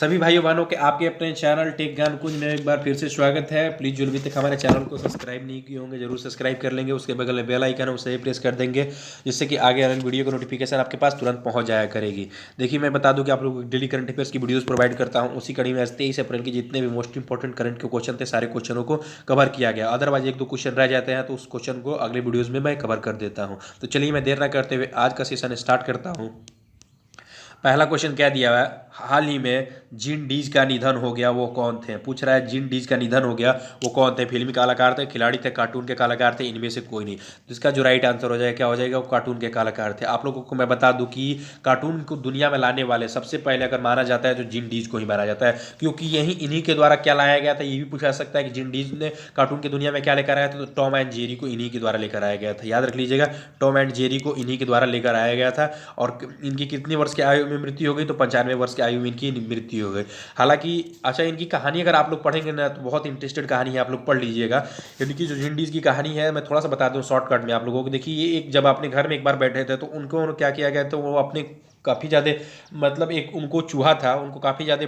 सभी भाइयों बहनों के आपके अपने चैनल टेक ज्ञान कुंज में एक बार फिर से स्वागत है। प्लीज़ जो भी तक हमारे चैनल को सब्सक्राइब नहीं किए होंगे जरूर सब्सक्राइब कर लेंगे। उसके बगल में बेल आइकन है उसे प्रेस कर देंगे जिससे कि आगे आने वीडियो का नोटिफिकेशन आपके पास तुरंत पहुंच जाया करेगी। देखिए मैं बता दूं कि आप लोगों को डेली करंट अफेयर्स की वीडियोस प्रोवाइड करता हूं। उसी कड़ी में आज 23 अप्रैल के जितने भी मोस्ट इंपॉर्टेंट करंट के क्वेश्चन थे सारे क्वेश्चनों को कवर किया गया। अदरवाइज एक दो क्वेश्चन रह जाते हैं तो उस क्वेश्चन को अगले वीडियोज़ में मैं कवर कर देता हूँ। तो चलिए मैं देर न करते हुए आज का सेशन स्टार्ट करता हूँ। पहला क्वेश्चन क्या दिया हुआ है, हाल ही में जिन डीज का निधन हो गया वो कौन थे। पूछ रहा है जिन डीज का निधन हो गया वो कौन थे। फिल्मी कलाकार थे, खिलाड़ी थे, कार्टून के कलाकार थे, इनमें से कोई नहीं। तो इसका जो राइट आंसर हो जाएगा क्या हो जाएगा, वो कार्टून के कलाकार थे। आप लोगों को मैं बता दूं कि कार्टून को दुनिया में लाने वाले सबसे पहले अगर माना जाता है तो जिन डीज को ही माना जाता है, क्योंकि यही इन्हीं के द्वारा क्या लाया गया था। ये भी पूछा जा सकता है कि जिन डीज ने कार्टून की दुनिया में क्या लेकर आया था, तो टॉम एंड जेरी को इन्हीं के द्वारा लेकर आया गया था। याद रख लीजिएगा, टॉम एंड जेरी को इन्हीं के द्वारा लेकर आया गया था। और इनकी कितनी वर्ष की आयु में मृत्यु हो गई, तो 95 वर्ष की आयु में इनकी मृत्यु हो गई। हालांकि अच्छा, इनकी कहानी अगर आप लोग पढ़ेंगे ना तो बहुत इंटरेस्टेड कहानी है, आप लोग पढ़ लीजिएगा। इनकी जो जिन डीज की कहानी है मैं थोड़ा सा बता दूं शॉर्टकट में आप लोगों को। देखिए ये एक जब अपने घर में एक बार बैठे थे तो उनको क्या किया गया, तो वो अपने काफ़ी ज़्यादा मतलब एक उनको चूहा था, उनको काफ़ी ज़्यादा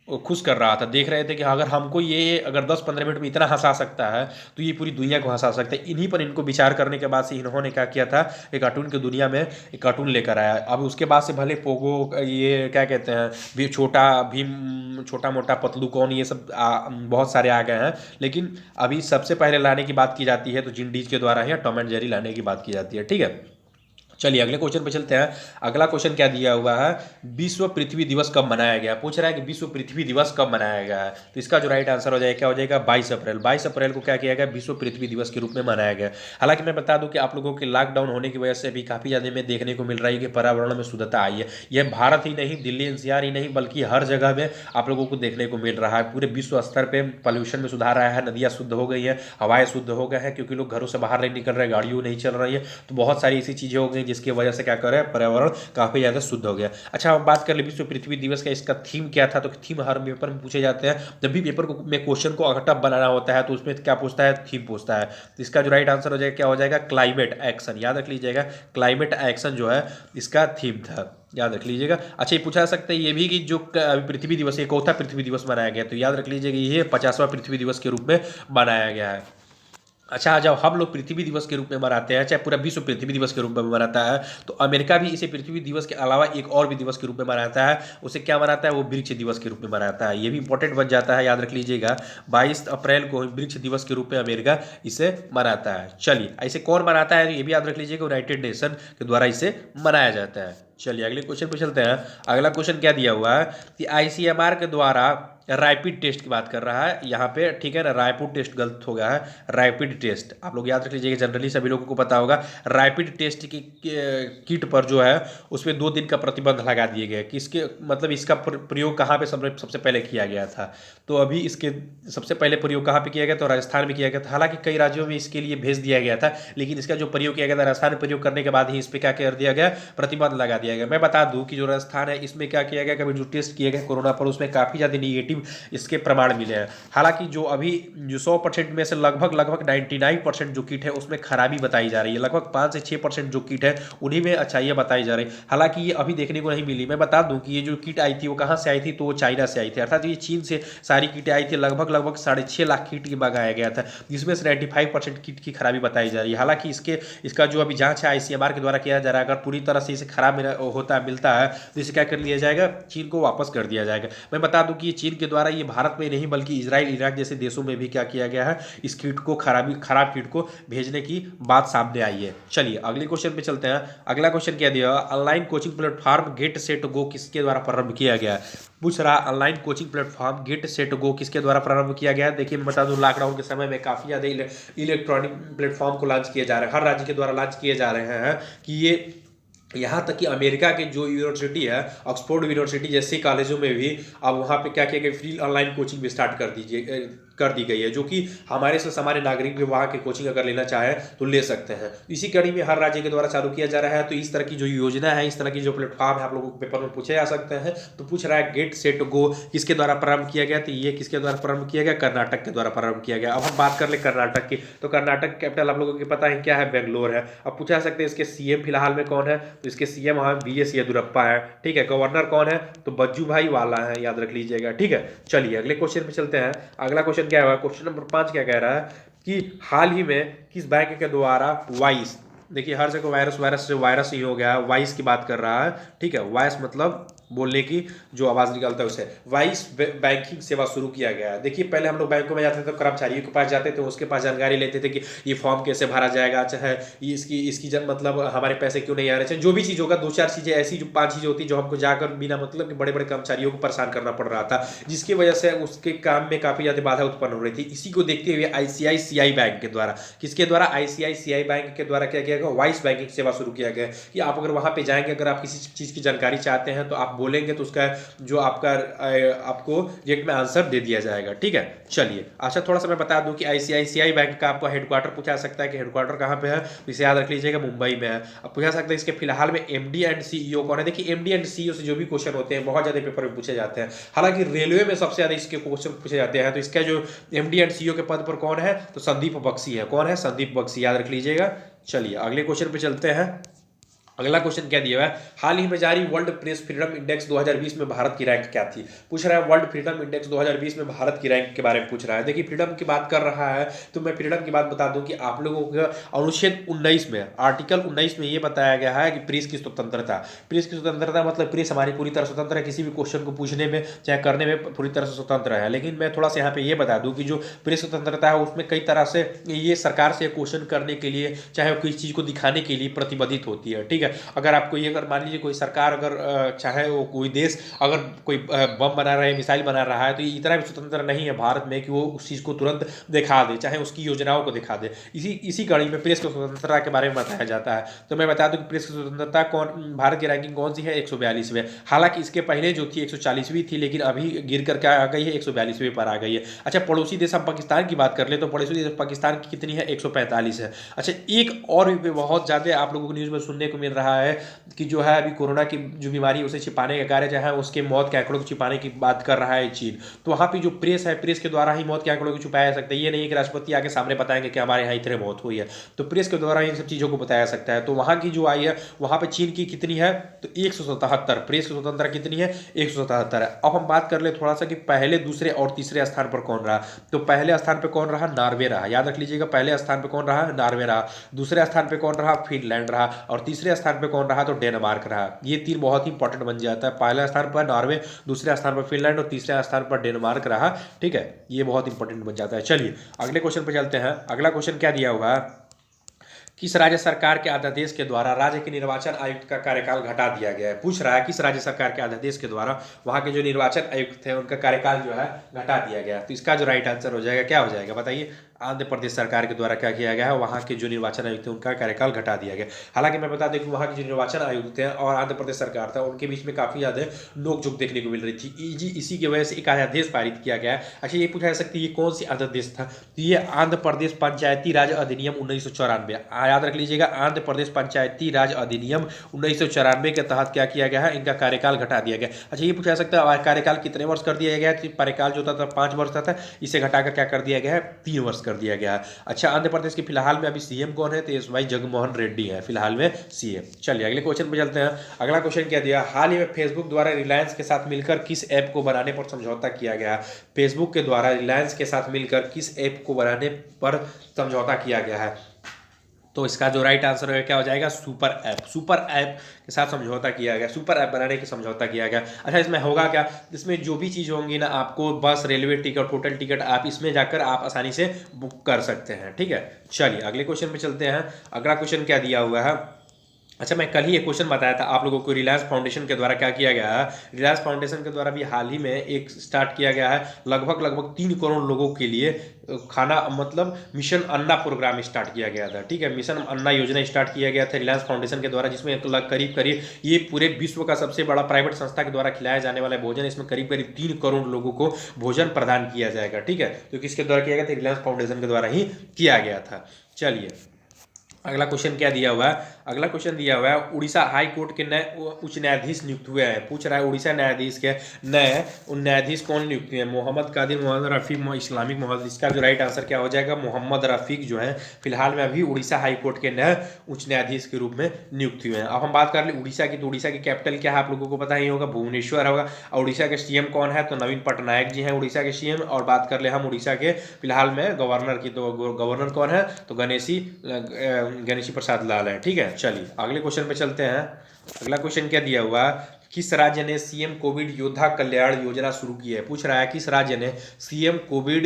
खुश कर रहा था। देख रहे थे कि अगर हमको ये अगर 10-15 मिनट में इतना हंसा सकता है तो ये पूरी दुनिया को हंसा सकता है। इन्हीं पर इनको विचार करने के बाद से इन्होंने क्या किया था, एक कार्टून की दुनिया में एक कार्टून लेकर आया। अब उसके बाद से भले पोगो, ये क्या कहते हैं, भी छोटा भीम, छोटा मोटा पतलू कौन, ये सब बहुत सारे आ गए हैं। लेकिन अभी सबसे पहले लाने की बात की जाती है तो जिन डीज के द्वारा है, टॉम एंड जेरी लाने की बात की जाती है। ठीक है, चलिए अगले क्वेश्चन पे चलते हैं। अगला क्वेश्चन क्या दिया हुआ है, विश्व पृथ्वी दिवस कब मनाया गया। पूछ रहा है कि विश्व पृथ्वी दिवस कब मनाया गया है। तो इसका जो राइट आंसर हो जाएगा क्या हो जाएगा, 22 अप्रैल। 22 अप्रैल को क्या किया गया, विश्व पृथ्वी दिवस के रूप में मनाया गया। हालांकि मैं बता दूं कि आप लोगों के लॉकडाउन होने की वजह से भी काफ़ी ज़्यादा में देखने को मिल रहा है कि पर्यावरण में शुद्धता आई है। यह भारत ही नहीं, दिल्ली एनसीआर ही नहीं, बल्कि हर जगह में आप लोगों को देखने को मिल रहा है। पूरे विश्व स्तर पर पॉल्यूशन में सुधार आया है, नदियाँ शुद्ध हो गई हैं, हवाएं शुद्ध हो गए हैं, क्योंकि लोग घरों से बाहर नहीं निकल रहे, गाड़ियों नहीं चल रही है। तो बहुत सारी ऐसी चीज़ें हो गई जिसकी वजह से क्या करें, पर्यावरण काफी ज्यादा शुद्ध हो गया। अच्छा हम बात कर ले विश्व पृथ्वी दिवस का, इसका थीम क्या था। तो थीम हर पेपर में पूछे जाते हैं। जब भी पेपर में क्वेश्चन को अटप बनाना होता है तो उसमें क्या पूछता है, थीम पूछता है। तो इसका जो राइट आंसर हो जाएगा क्या हो जाएगा, क्लाइमेट एक्शन। याद रख लीजिएगा, क्लाइमेट एक्शन जो है इसका थीम था, याद रख लीजिएगा। अच्छा ये पूछा जा सकता है ये भी कि जो पृथ्वी दिवस, ये कौथा पृथ्वी दिवस मनाया गया, तो याद रख लीजिएगा ये 50वां पृथ्वी दिवस के रूप में मनाया गया है। अच्छा जब हम लोग पृथ्वी दिवस के रूप में मनाते हैं, चाहे पूरा विश्व पृथ्वी दिवस के रूप में मनाता है, तो अमेरिका भी इसे पृथ्वी दिवस के अलावा एक और भी दिवस के रूप में मनाता है। उसे क्या मनाता है, वो वृक्ष दिवस के रूप में मनाता है। ये भी इंपॉर्टेंट बन जाता है, याद रख लीजिएगा। 22 अप्रैल को वृक्ष दिवस के रूप में अमेरिका इसे मनाता है। चलिए ऐसे कौन मनाता है, ये भी याद रख लीजिएगा, यूनाइटेड नेशन के द्वारा इसे मनाया जाता है। चलिए अगले क्वेश्चन पे चलते हैं। अगला क्वेश्चन क्या दिया हुआ है कि आईसीएमआर के द्वारा रैपिड टेस्ट की बात कर रहा है यहाँ पे, ठीक है ना। रायपुर टेस्ट गलत हो गया है, रैपिड टेस्ट आप लोग याद रख लीजिएगा। जनरली सभी लोगों को पता होगा रैपिड टेस्ट की किट पर जो है उस पर 2 दिन का प्रतिबंध लगा दिए गए। कि इसके मतलब इसका प्रयोग कहाँ पे सबसे पहले किया गया था। तो अभी इसके सबसे पहले प्रयोग कहाँ पे किया गया, तो राजस्थान में किया गया था। हालांकि कई राज्यों में इसके लिए भेज दिया गया था, लेकिन इसका जो प्रयोग किया गया था राजस्थान में प्रयोग करने के बाद ही इस पर क्या कर दिया गया, प्रतिबंध लगा दिया गया। मैं बता दूं कि जो राजस्थान है इसमें क्या किया गया, कभी जो टेस्ट किए गए कोरोना पर उसमें काफ़ी ज़्यादा निगेटिव इसके प्रमाण मिले हैं। हालांकि जो अभी जो 100% में से लगभग 99% जो किट है उसमें खराबी बताई जा रही है। लगभग 5 से 6% जो किट है उन्हीं में अच्छाइयाँ बताई जा रही है। हालांकि ये अभी देखने को नहीं मिली। मैं बता दूं कि ये जो किट आई थी वो कहाँ से आई थी, तो वो चाइना से आई थी। अर्थात ये चीन से सारी किटें आई थी। लगभग 6.5 लाख किट की मंगाया गया था, जिसमें से 95% किट की खराबी बताई जा रही है। हालांकि इसका जो अभी जांच है आईसीएमआर के द्वारा किया जा रहा है। अगर पूरी तरह से इसे खराब मिलता है तो इसे क्या कर लिया जाएगा, चीन को वापस कर दिया जाएगा। मैं बता दूं कि ये चीन के द्वारा ये भारत में नहीं बल्कि इजराइल, इराक जैसे देशों में भी क्या किया गया है, इस किट को खराब किट को भेजने की बात सामने आई है। चलिए अगले क्वेश्चन पे चलते हैं। अगला क्वेश्चन क्या दिया, online coaching platform get set go किसके द्वारा प्रारंभ किया गया। पूछ रहा online coaching platform get set go किसके द्वारा प्रारंभ किया गया। देखिए मैं बता दूं लॉकडाउन के समय में काफ़ी ज़्यादा इलेक्ट्रॉनिक प्लेटफॉर्म को लॉन्च किए जा रहे हैं, हर राज्य के द्वारा लॉन्च किए जा रहे हैं। कि ये यहाँ तक कि अमेरिका के जो यूनिवर्सिटी है, ऑक्सफोर्ड यूनिवर्सिटी जैसे कॉलेजों में भी अब वहाँ पे क्या किया गया, फ्री ऑनलाइन कोचिंग भी स्टार्ट कर दी गई है, जो कि हमारे से हमारे नागरिक भी वहाँ के कोचिंग अगर लेना चाहे तो ले सकते हैं। इसी कड़ी में हर राज्य के द्वारा चालू किया जा रहा है। तो इस तरह की जो योजना है, इस तरह की जो प्लेटफॉर्म है, आप लोगों को पेपर में पूछे जा सकते हैं। तो पूछ रहा है गेट सेट गो किसके द्वारा प्रारंभ किया गया, तो ये किसके द्वारा प्रारंभ किया गया, कर्नाटक के द्वारा प्रारंभ किया गया। अब हम बात कर ले कर्नाटक की, तो कर्नाटक कैपिटल आप लोगों को पता है क्या है, बेंगलोर है। अब पूछा जा सकते हैं इसके सीएम फिलहाल में कौन है, तो इसके सीएम वहां बीएस येदियुरप्पा है, ठीक है। गवर्नर कौन है, तो बज्जू भाई वाला है, याद रख लीजिएगा, ठीक है। चलिए अगले क्वेश्चन पे चलते हैं। अगला क्वेश्चन क्या है, क्वेश्चन नंबर 5 क्या कह रहा है कि हाल ही में किस बैंक के द्वारा वाइस, देखिए हर जगह वायरस वायरस से वायरस ही हो गया है, वाइस की बात कर रहा है, ठीक है। वाइस मतलब बोलने की जो आवाज निकलता है उसे, वाइस बैंकिंग सेवा शुरू किया गया है। देखिए पहले हम लोग बैंकों में जाते थे तो कर्मचारियों के पास जाते थे, उसके पास जानकारी लेते थे कि ये फॉर्म कैसे भरा जाएगा, चाहे ये इसकी जन मतलब हमारे पैसे क्यों नहीं आ रहे, चाहे जो भी चीज़ होगा, 2-4 चीज़ें ऐसी जो 5 चीज़ें होती जो हमको जाकर बिना मतलब कि बड़े बड़े कर्मचारियों को परेशान करना पड़ रहा था, जिसकी वजह से उसके काम में काफ़ी ज़्यादा बाधा उत्पन्न हो रही थी। इसी को देखते हुए आईसीआईसीआई बैंक के द्वारा, किसके द्वारा, आईसीआईसीआई बैंक के द्वारा क्या किया गया, वाइस बैंकिंग सेवा शुरू किया गया कि आप अगर वहाँ पे जाएंगे, अगर आप किसी चीज़ की जानकारी चाहते हैं तो आप बोलेंगे तो उसका जो आपका आपको जेट में आंसर दे दिया जाएगा, ठीक है। चलिए अच्छा थोड़ा सा मैं बता दूं कि आईसीआईसीआई बैंक का आपको हेडक्वार्टर पूछा सकता है कि हेडक्वार्टर कहाँ पे है, इसे याद रख लीजिएगा, मुंबई में है। अब पूछा सकता है इसके फिलहाल में एमडी एंड सीईओ कौन है। देखिए एमडी एंड सीईओ से जो भी क्वेश्चन होते हैं बहुत ज्यादा पेपर में पूछे जाते हैं, हालांकि रेलवे में सबसे ज्यादा इसके क्वेश्चन पूछे जाते हैं। तो इसका जो एमडी एंड सीईओ के पद पर कौन है, तो संदीप बख्शी है। कौन है, संदीप बख्शी, याद रख लीजिएगा। चलिए अगले क्वेश्चन पे चलते हैं। अगला क्वेश्चन क्या दिया हुआ है, हाल ही में जारी वर्ल्ड प्रेस फ्रीडम इंडेक्स 2020 में भारत की रैंक क्या थी। पूछ रहा है वर्ल्ड फ्रीडम इंडेक्स 2020 में भारत की रैंक के बारे में पूछ रहा है। देखिए फ्रीडम की बात कर रहा है तो मैं फ्रीडम की बात बता दूं कि आप लोगों को अनुच्छेद 19 में, आर्टिकल 19 में ये बताया गया है कि प्रेस की स्वतंत्रता, प्रेस की स्वतंत्रता मतलब प्रेस हमारी पूरी तरह स्वतंत्र है, किसी भी क्वेश्चन को पूछने में चाहे करने में पूरी तरह से स्वतंत्र है। लेकिन मैं थोड़ा सा यहाँ पे ये बता दूं कि जो प्रेस स्वतंत्रता है उसमें कई तरह से ये सरकार से क्वेश्चन करने के लिए, चाहे किसी चीज़ को दिखाने के लिए प्रतिबंधित होती है, ठीक है। अगर आपको ये, अगर मान लीजिए कोई सरकार अगर चाहे वो कोई देश अगर कोई बम बना रहा है, मिसाइल बना रहा है, तो ये इतना भी स्वतंत्र नहीं है भारत में कि वो उस चीज़ को तुरंत दिखा दे, चाहे उसकी योजनाओं को दिखा दे। इसी कड़ी में प्रेस की स्वतंत्रता के बारे में बताया जाता है। तो मैं बता दूं कि प्रेस की स्वतंत्रता कौन, भारत की रैंकिंग कौन सी है, 142वें। हालांकि इसके पहले जो थी 140वीं थी, लेकिन अभी गिर कर क्या आ गई है, 142वें पर आ गई है। अच्छा पड़ोसी देश हम पाकिस्तान की बात कर ले तो पड़ोसी देश पाकिस्तान की कितनी है, 145 है। अच्छा एक और भी बहुत ज़्यादा आप लोगों को न्यूज़ में सुनने को मिल रहा है कि जो है अभी कोरोना की जो बीमारी है उसे छिपाने का कार्य जो है, उसके मौत के आंकड़ों को छिपाने की बात कर रहा है चीन। तो वहाँ पे जो प्रेस है, प्रेस के द्वारा ही मौत के आंकड़ों को छुपाया जा सकता है। ये नहीं कि राष्ट्रपति आके सामने बताएंगे कि हमारे यहाँ इतने मौत हुई है, तो प्रेस के द्वारा इन सब चीज़ों को बताया सकता है। तो वहाँ की जो आई है, वहाँ पे चीन की कितनी है, तो 177, प्रेस की स्वतंत्रता कितनी है, 177 है। अब हम बात कर ले थोड़ा सा कि पहले, दूसरे और तीसरे स्थान पर कौन रहा। तो पहले स्थान पर कौन रहा, नॉर्वे रहा, याद रख लीजिएगा। पहले स्थान पर कौन रहा, नॉर्वे रहा। दूसरे स्थान पर कौन रहा, फिनलैंड रहा। और तीसरे स्थान पर कौन रहा, तो डेनमार्क रहा। ये 3 बहुत ही इंपॉर्टेंट बन जाता है। पहला स्थान पर नॉर्वे, दूसरे स्थान पर फिनलैंड और तीसरे स्थान पर डेनमार्क रहा, ठीक है। ये बहुत इंपॉर्टेंट बन जाता है। चलिए अगले क्वेश्चन पर चलते हैं। अगला क्वेश्चन क्या दिया हुआ है, किस राज्य सरकार के अध्यादेश के द्वारा राज्य के निर्वाचन आयुक्त का कार्यकाल घटा दिया गया है। पूछ रहा है किस राज्य सरकार के अध्यादेश के द्वारा वहां के जो निर्वाचन आयुक्त थे उनका कार्यकाल जो है घटा दिया गया। तो इसका जो राइट आंसर हो जाएगा, क्या हो जाएगा बताइए, आंध्र प्रदेश सरकार के द्वारा क्या किया गया है, वहाँ के जो निर्वाचन आयुक्त थे उनका कार्यकाल घटा दिया गया। हालांकि मैं बता दें कि वहाँ के जो निर्वाचन आयुक्त थे और आंध्र प्रदेश सरकार था, उनके बीच में काफ़ी ज़्यादा नोकझोंक देखने को मिल रही थी। इसी की वजह से एक अध्यादेश पारित किया गया है। अच्छा ये पूछा जा सकता है ये कौन सी अध्यादेश था, तो ये आंध्र प्रदेश पंचायती राज अधिनियम 1994, याद रख लीजिएगा, आंध्र प्रदेश पंचायती राज अधिनियम 1994 के तहत क्या किया गया है, इनका कार्यकाल घटा दिया गया। अच्छा ये पूछा जा सकता है कार्यकाल कितने वर्ष कर दिया गया है, तो कार्यकाल जो था 5 वर्ष था, इसे घटाकर क्या कर दिया गया है, 3 वर्ष कर दिया गया है। अच्छा आंध्र प्रदेश के फिलहाल में अभी सीएम कौन है, तो एस वाई जगनमोहन रेड्डी है फिलहाल में सीएम। चलिए अगले क्वेश्चन पे चलते हैं। अगला क्वेश्चन क्या दिया, हाल ही में फेसबुक द्वारा रिलायंस के साथ मिलकर किस ऐप को बनाने पर समझौता किया गया। फेसबुक के द्वारा रिलायंस के साथ मिलकर किस ऐप को बनाने पर समझौता किया गया है। तो इसका जो राइट आंसर है क्या हो जाएगा, सुपर ऐप। सुपर ऐप के साथ समझौता किया गया, सुपर ऐप बनाने की समझौता किया गया। अच्छा इसमें होगा क्या, इसमें जो भी चीज़ होंगी ना, आपको बस, रेलवे टिकट, होटल टिकट, आप इसमें जाकर आप आसानी से बुक कर सकते हैं, ठीक है। चलिए अगले क्वेश्चन पे चलते हैं। अगला क्वेश्चन क्या दिया हुआ है, अच्छा, मैं कल ही एक क्वेश्चन बताया था आप लोगों को, रिलायंस फाउंडेशन के द्वारा क्या किया गया है। रिलायंस फाउंडेशन के द्वारा भी हाल ही में एक स्टार्ट किया गया है, लगभग लगभग 3 करोड़ लोगों के लिए खाना, मतलब मिशन अन्ना प्रोग्राम स्टार्ट किया गया था। ठीक है, मिशन अन्ना योजना स्टार्ट किया गया था रिलायंस फाउंडेशन के द्वारा, जिसमें करीब करीब ये पूरे विश्व का सबसे बड़ा प्राइवेट संस्था के द्वारा खिलाया जाने वाला भोजन, इसमें करीब करीब 3 करोड़ लोगों को भोजन प्रदान किया जाएगा। ठीक है, तो किसके द्वारा किया गया था, रिलायंस फाउंडेशन के द्वारा ही किया गया था। चलिए, अगला क्वेश्चन क्या दिया हुआ है, अगला क्वेश्चन दिया हुआ है, उड़ीसा हाई कोर्ट के नए उच्च न्यायाधीश नियुक्त हुए हैं। पूछ रहा है उड़ीसा न्यायाधीश के नए न्यायाधीश कौन नियुक्त हुए हैं। मोहम्मद कादिर, मोहम्मद रफीक, इस्लामिक मोहम्मद। इसका जो राइट आंसर क्या हो जाएगा, मोहम्मद रफीक जो है फिलहाल में अभी उड़ीसा हाई कोर्ट के नए उच्च न्यायाधीश के रूप में नियुक्त हुए हैं। अब हम बात कर ले उड़ीसा की, तो उड़ीसा की कैपिटल क्या है आप लोगों को पता ही होगा, भुवनेश्वर होगा। और उड़ीसा के सीएम कौन है, तो नवीन पटनायक जी हैं उड़ीसा के सीएम। और बात कर ले हम उड़ीसा के फिलहाल में गवर्नर की, तो गवर्नर कौन है, तो गणेशी प्रसाद लाल है। ठीक है, चलिए अगले क्वेश्चन पे चलते हैं। अगला क्वेश्चन क्या दिया हुआ, किस राज्य ने सीएम कोविड योद्धा कल्याण योजना शुरू की है। पूछ रहा है किस राज्य ने सीएम कोविड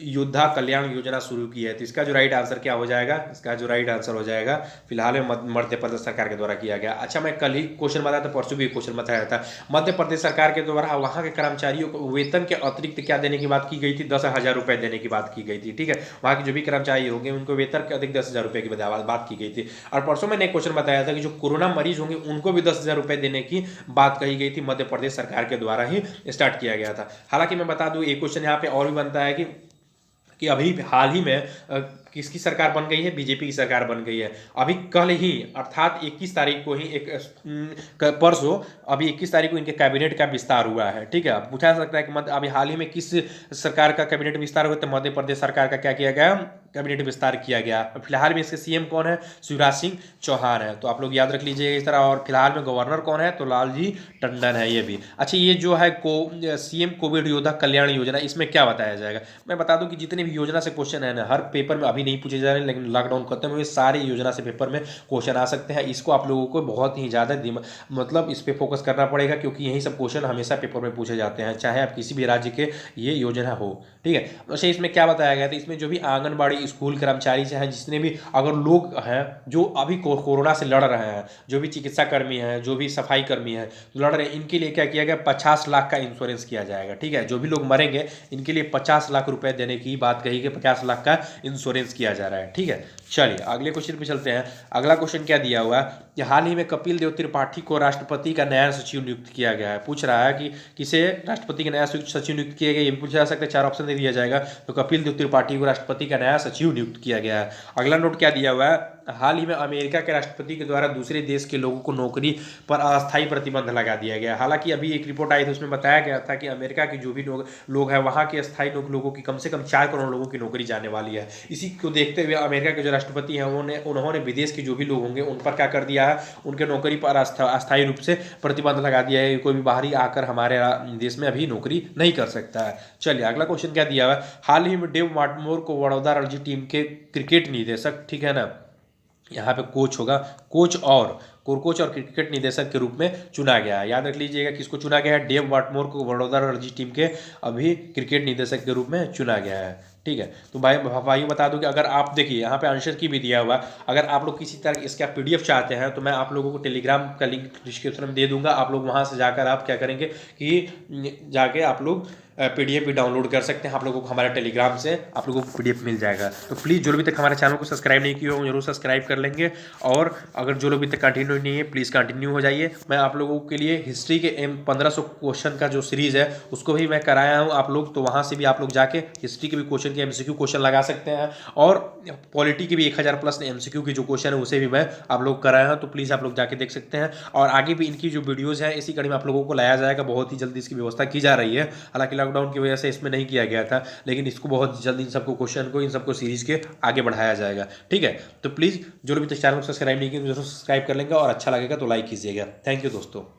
योद्धा कल्याण योजना शुरू की है। तो इसका जो राइट आंसर क्या हो जाएगा, इसका जो राइट आंसर हो जाएगा फिलहाल में मध्य प्रदेश सरकार के द्वारा किया गया। अच्छा, मैं कल ही क्वेश्चन बताया था, परसों भी क्वेश्चन बताया था। मध्य प्रदेश सरकार के द्वारा वहाँ के कर्मचारियों को वेतन के अतिरिक्त क्या देने की बात की गई थी, 10,000 रुपये देने की बात की गई थी। ठीक है, वहाँ के जो भी कर्मचारी होंगे उनको वेतन के अधिक 10,000 रुपये की बात की गई थी। और परसों मैंने एक क्वेश्चन बताया था कि जो कोरोना मरीज होंगे उनको भी 10,000 रुपये देने की बात कही गई थी, मध्य प्रदेश सरकार के द्वारा ही स्टार्ट किया गया था। हालांकि मैं बता दूं एक क्वेश्चन यहाँ पे और भी बनता है कि अभी हाल ही में किसकी सरकार बन गई है, बीजेपी की सरकार बन गई है। अभी कल ही अर्थात 21 तारीख को ही परसों अभी 21 तारीख को इनके कैबिनेट का विस्तार हुआ है। ठीक है, अब पूछा सकता है कि अभी हाल ही में किस सरकार का कैबिनेट विस्तार हुआ, तो मध्य प्रदेश सरकार का क्या किया गया, कैबिनेट विस्तार किया गया। फिलहाल में इसके सीएम कौन है, शिवराज सिंह चौहान है। तो आप लोग याद रख लीजिएगा इस तरह। और फिलहाल में गवर्नर कौन है, तो लालजी टंडन है ये भी। अच्छा, ये जो है सीएम कोविड योद्धा कल्याण योजना, इसमें क्या बताया जाएगा। मैं बता दूं कि जितने भी योजना से क्वेश्चन है ना, हर पेपर में अभी नहीं पूछे जा रहे हैं, लेकिन लॉकडाउन खत्म हुए सारे योजना से पेपर में क्वेश्चन आ सकते हैं। इसको आप लोगों को बहुत ही ज़्यादा मतलब इस पर फोकस करना पड़ेगा, क्योंकि यही सब क्वेश्चन हमेशा पेपर में पूछे जाते हैं, चाहे आप किसी भी राज्य के ये योजना हो। ठीक है, अच्छा इसमें क्या बताया गया था, इसमें जो भी आंगनबाड़ी स्कूल कर्मचारी से हैं, जितने भी अगर लोग हैं जो अभी कोरोना से लड़ रहे हैं, जो भी चिकित्सा कर्मी हैं, जो भी सफाई कर्मी हैं लड़ रहे हैं, इनके लिए क्या किया गया, 50 लाख का इंश्योरेंस किया जाएगा। ठीक है, जो भी लोग मरेंगे इनके लिए 50 लाख रुपए देने की बात कही गई, 50 लाख का इंश्योरेंस किया जा रहा है। ठीक है, चलिए अगले क्वेश्चन पे चलते हैं। अगला क्वेश्चन क्या दिया हुआ है कि हाल ही में कपिल देव त्रिपाठी को राष्ट्रपति का नया सचिव नियुक्त किया गया है। पूछ रहा है कि किसे राष्ट्रपति का नया सचिव नियुक्त किया गया, ये भी पूछा जा सकता है, 4 ऑप्शन दे दिया जाएगा। तो कपिल देव त्रिपाठी को राष्ट्रपति का नया सचिव नियुक्त किया गया है। अगला नोट क्या दिया हुआ है, हाल ही में अमेरिका के राष्ट्रपति के द्वारा दूसरे देश के लोगों को नौकरी पर अस्थायी प्रतिबंध लगा दिया गया। हालांकि अभी एक रिपोर्ट आई थी, उसमें बताया गया था कि अमेरिका के जो भी लोग हैं वहाँ के अस्थायी लोगों की कम से कम 4 करोड़ लोगों की नौकरी जाने वाली है। इसी को देखते हुए अमेरिका के जो राष्ट्रपति हैं उन्होंने विदेश के जो भी लोग होंगे उन पर क्या कर दिया है, उनके नौकरी पर अस्थायी रूप से प्रतिबंध लगा दिया है। कोई भी बाहरी आकर हमारे देश में अभी नौकरी नहीं कर सकता है। चलिए अगला क्वेश्चन क्या दिया हुआ है, हाल ही में डेव वाटमोर को वडोदरा रणजी टीम के क्रिकेट निदेशक, ठीक है ना, यहाँ पे कोच होगा, कोच और क्रिकेट निदेशक के रूप में चुना गया है। याद रख लीजिएगा किसको चुना गया है, डेव वाटमोर को वडोदरा रणजी टीम के अभी क्रिकेट निदेशक के रूप में चुना गया है। ठीक है, तो भाई बता दूं कि अगर आप देखिए यहाँ पे आंसर की भी दिया हुआ, अगर आप लोग किसी तरह इसका पीडीएफ चाहते हैं तो मैं आप लोगों को टेलीग्राम का लिंक डिस्क्रिप्शन में दे दूंगा। आप लोग वहाँ से जाकर आप क्या करेंगे कि जाके आप लोग पीडीएफ भी डाउनलोड कर सकते हैं। आप लोगों को हमारे टेलीग्राम से आप लोगों को पीडीएफ मिल जाएगा। तो प्लीज़ जो लोग अभी तक हमारे चैनल को सब्सक्राइब नहीं किया हो जरूर सब्सक्राइब कर लेंगे, और अगर जो लोग अभी तक कंटिन्यू नहीं है प्लीज़ कंटिन्यू हो जाइए। मैं आप लोगों के लिए हिस्ट्री के 1500 क्वेश्चन का जो सीरीज़ है उसको भी मैं कराया हूँ आप लोग, तो वहाँ से भी आप लोग जाके हिस्ट्री के भी क्वेश्चन के एमसीक्यू क्वेश्चन लगा सकते हैं, और पॉलिटी के भी 1000 प्लस एमसीक्यू की जो क्वेश्चन है उसे भी मैं आप लोग कराया हूँ। तो प्लीज़ आप लोग जाके देख सकते हैं, और आगे भी इनकी जो वीडियोज़ है इसी कड़ी में आप लोगों को लाया जाएगा। बहुत ही जल्दी इसकी व्यवस्था की जा रही है, हालांकि लॉकडाउन की वजह से इसमें नहीं किया गया था, लेकिन इसको बहुत जल्दी इन सबको क्वेश्चन को इन सबको सीरीज के आगे बढ़ाया जाएगा। ठीक है, तो प्लीज़ जो लोग भी चैनल को सब्सक्राइब नहीं किए जरूर सब्सक्राइब कर लेंगे, और अच्छा लगेगा तो लाइक कीजिएगा। थैंक यू दोस्तों।